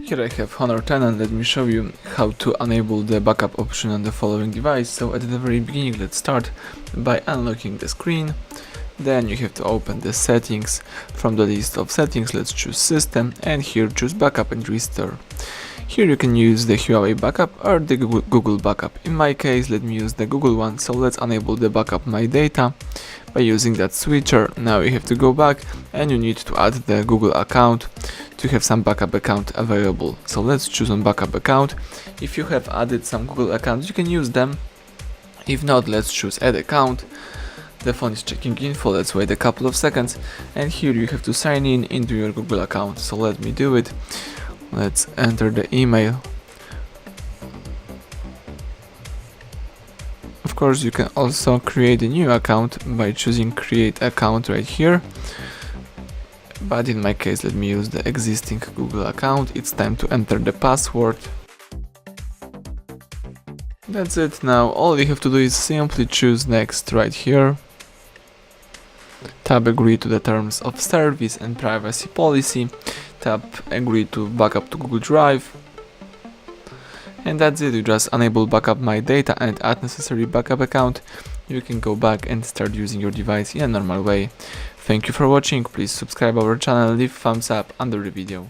Here I have Honor 10 and let me show you how to enable the backup option on the following device. So at the very beginning, let's start by unlocking the screen. Then you have to open the settings. From the list of settings, let's choose System and here choose Backup and Restore. Here you can use the Huawei backup or the Google backup. In my case, let me use the Google one, so let's enable the backup my data by using that switcher. Now you have to go back and you need to add the Google account to have some backup account available. So let's choose on backup account. If you have added some Google accounts, you can use them. If not, let's choose add account. The phone is checking info, let's wait a couple of seconds, and here you have to sign in into your Google account. So let me do it. Let's enter the email. Of course, you can also create a new account by choosing create account right here. But in my case, let me use the existing Google account. It's time to enter the password. That's it. Now all you have to do is simply choose next right here. Tap agree to the terms of service and privacy policy. Tap agree to backup to Google Drive. And that's it. You just enable backup my data and add necessary backup account. You can go back and start using your device in a normal way. Thank you for watching. Please subscribe our channel, leave thumbs up under the video.